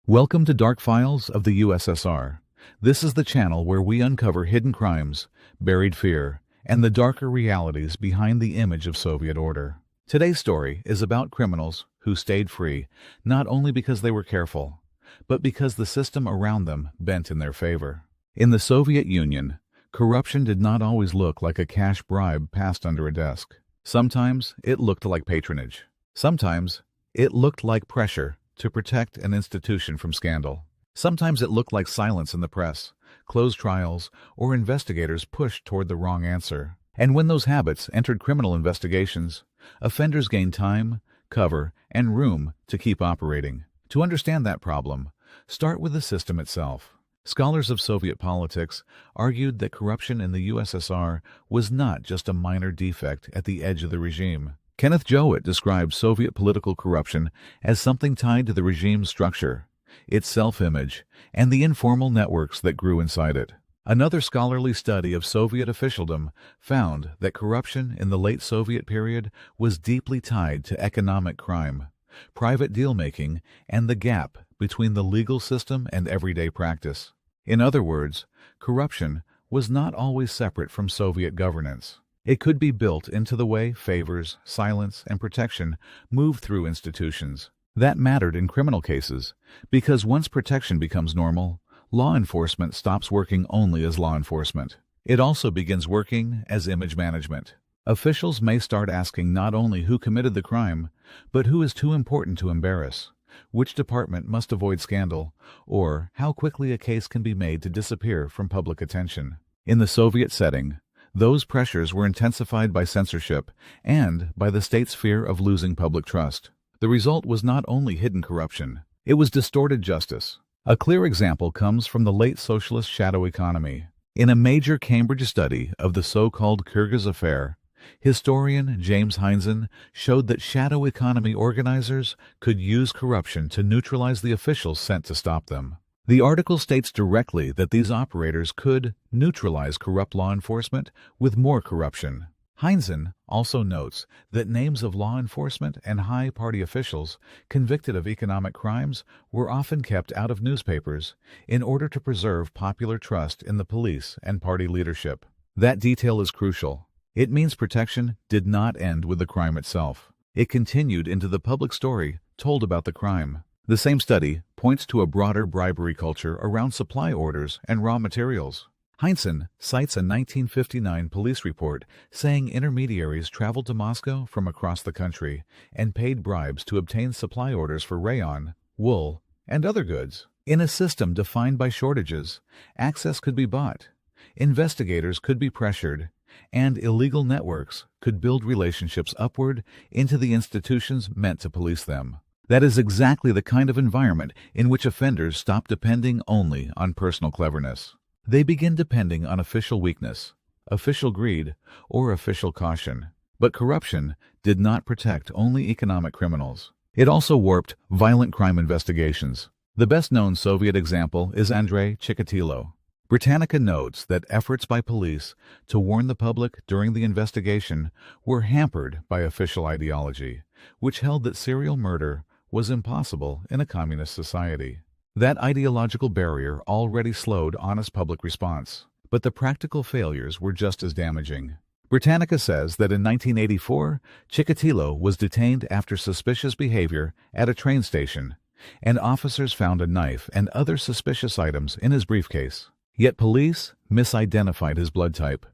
Welcome to Dark Files of the USSR. This is the channel where we uncover hidden crimes, buried fear, and the darker realities behind the image of Soviet order. Today's story is about criminals who stayed free not only because they were careful, but because the system around them bent in their favor. In the Soviet Union, corruption did not always look like a cash bribe passed under a desk. Sometimes it looked like patronage. Sometimes it looked like pressure to protect an institution from scandal. Sometimes it looked like silence in the press, closed trials, or investigators pushed toward the wrong answer. And when those habits entered criminal investigations, offenders gained time, cover, and room to keep operating. To understand that problem, start with the system itself. Scholars of Soviet politics argued that corruption in the USSR was not just a minor defect at the edge of the regime. Kenneth Jowett describes Soviet political corruption as something tied to the regime's structure, its self-image, and the informal networks that grew inside it. Another scholarly study of Soviet officialdom found that corruption in the late Soviet period was deeply tied to economic crime, private deal-making, and the gap between the legal system and everyday practice. In other words, corruption was not always separate from Soviet governance. It could be built into the way favors, silence, and protection move through institutions. That mattered in criminal cases, because once protection becomes normal, law enforcement stops working only as law enforcement. It also begins working as image management. Officials may start asking not only who committed the crime, but who is too important to embarrass, which department must avoid scandal, or how quickly a case can be made to disappear from public attention. In the Soviet setting, those pressures were intensified by censorship and by the state's fear of losing public trust. The result was not only hidden corruption, it was distorted justice. A clear example comes from the late socialist shadow economy. In a major Cambridge study of the so-called Kyrgyz affair, historian James Heinzen showed that shadow economy organizers could use corruption to neutralize the officials sent to stop them. The article states directly that these operators could neutralize corrupt law enforcement with more corruption. Heinzen also notes that names of law enforcement and high party officials convicted of economic crimes were often kept out of newspapers in order to preserve popular trust in the police and party leadership. That detail is crucial. It means protection did not end with the crime itself. It continued into the public story told about the crime. The same study points to a broader bribery culture around supply orders and raw materials. Heinzen cites a 1959 police report saying intermediaries traveled to Moscow from across the country and paid bribes to obtain supply orders for rayon, wool, and other goods. In a system defined by shortages, access could be bought, investigators could be pressured, and illegal networks could build relationships upward into the institutions meant to police them. That is exactly the kind of environment in which offenders stop depending only on personal cleverness. They begin depending on official weakness, official greed, or official caution. But corruption did not protect only economic criminals. It also warped violent crime investigations. The best-known Soviet example is Andrei Chikatilo. Britannica notes that efforts by police to warn the public during the investigation were hampered by official ideology, which held that serial murder was impossible in a communist society. That ideological barrier already slowed honest public response, but the practical failures were just as damaging. Britannica says that in 1984, Chikatilo was detained after suspicious behavior at a train station, and officers found a knife and other suspicious items in his briefcase. Yet police misidentified his blood type,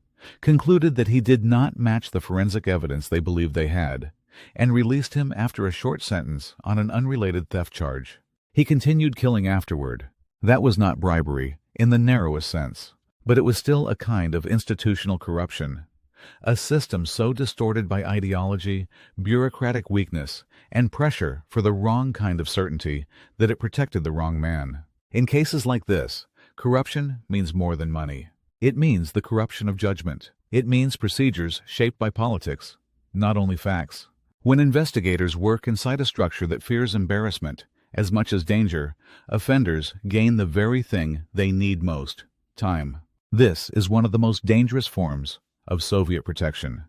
concluded that he did not match the forensic evidence they believed they had, and released him after a short sentence on an unrelated theft charge. He continued killing afterward. That was not bribery in the narrowest sense, but it was still a kind of institutional corruption, a system so distorted by ideology, bureaucratic weakness, and pressure for the wrong kind of certainty that it protected the wrong man. In cases like this, corruption means more than money. It means the corruption of judgment. It means procedures shaped by politics, not only facts. When investigators work inside a structure that fears embarrassment as much as danger, offenders gain the very thing they need most: time. This is one of the most dangerous forms of Soviet protection,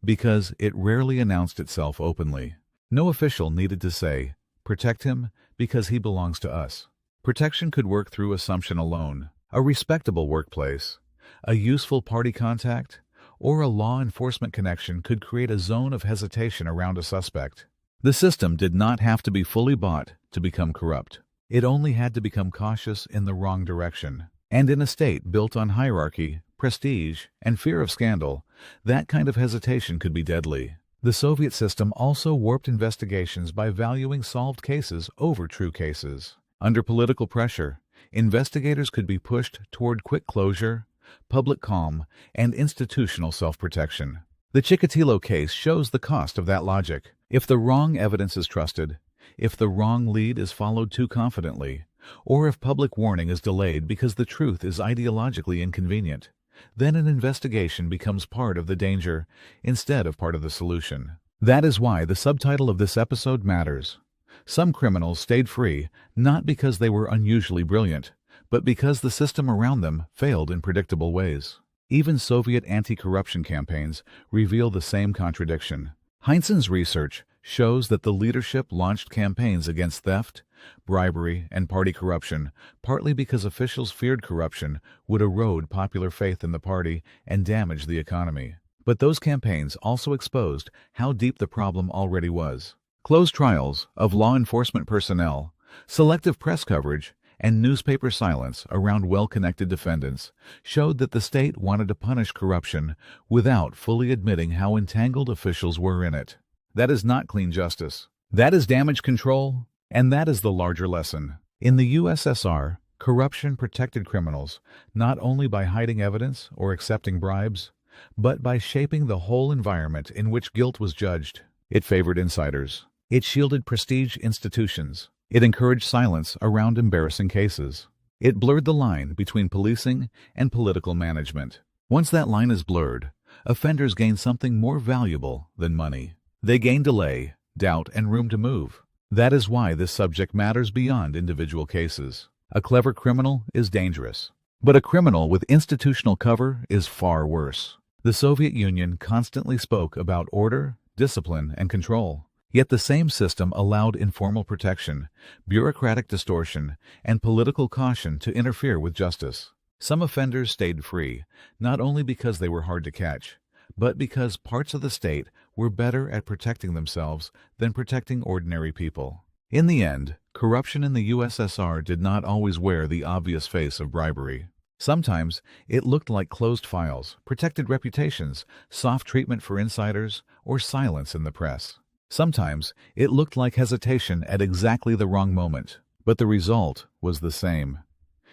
because it rarely announced itself openly. No official needed to say, "Protect him because he belongs to us. Protection could work through assumption alone, a respectable workplace, a useful party contact, or a law enforcement connection could create a zone of hesitation around a suspect. The system did not have to be fully bought to become corrupt. It only had to become cautious in the wrong direction. And in a state built on hierarchy, prestige, and fear of scandal, that kind of hesitation could be deadly. The Soviet system also warped investigations by valuing solved cases over true cases. Under political pressure, investigators could be pushed toward quick closure, public calm, and institutional self-protection. The Chikatilo case shows the cost of that logic. If the wrong evidence is trusted, if the wrong lead is followed too confidently, or if public warning is delayed because the truth is ideologically inconvenient, then an investigation becomes part of the danger instead of part of the solution. That is why the subtitle of this episode matters. Some criminals stayed free not because they were unusually brilliant, but because the system around them failed in predictable ways. Even Soviet anti-corruption campaigns reveal the same contradiction. Heinzen's research shows that the leadership launched campaigns against theft, bribery, and party corruption, partly because officials feared corruption would erode popular faith in the party and damage the economy. But those campaigns also exposed how deep the problem already was. Closed trials of law enforcement personnel, selective press coverage, and newspaper silence around well-connected defendants showed that the state wanted to punish corruption without fully admitting how entangled officials were in it. That is not clean justice. That is damage control, and that is the larger lesson. In the USSR, corruption protected criminals not only by hiding evidence or accepting bribes, but by shaping the whole environment in which guilt was judged. It favored insiders. It shielded prestige institutions. It encouraged silence around embarrassing cases. It blurred the line between policing and political management. Once that line is blurred, offenders gain something more valuable than money. They gain delay, doubt, and room to move. That is why this subject matters beyond individual cases. A clever criminal is dangerous, but a criminal with institutional cover is far worse. The Soviet Union constantly spoke about order, discipline, and control. Yet the same system allowed informal protection, bureaucratic distortion, and political caution to interfere with justice. Some offenders stayed free, not only because they were hard to catch, but because parts of the state were better at protecting themselves than protecting ordinary people. In the end, corruption in the USSR did not always wear the obvious face of bribery. Sometimes it looked like closed files, protected reputations, soft treatment for insiders, or silence in the press. Sometimes it looked like hesitation at exactly the wrong moment, but the result was the same.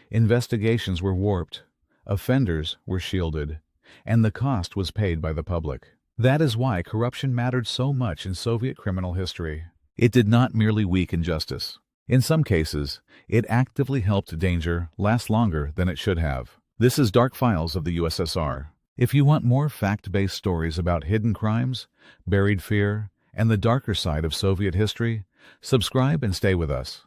Investigations were warped, offenders were shielded, and the cost was paid by the public. That is why corruption mattered so much in Soviet criminal history. It did not merely weaken justice. In some cases, it actively helped danger last longer than it should have. This is Dark Files of the USSR. If you want more fact-based stories about hidden crimes, buried fear, and the darker side of Soviet history, subscribe and stay with us.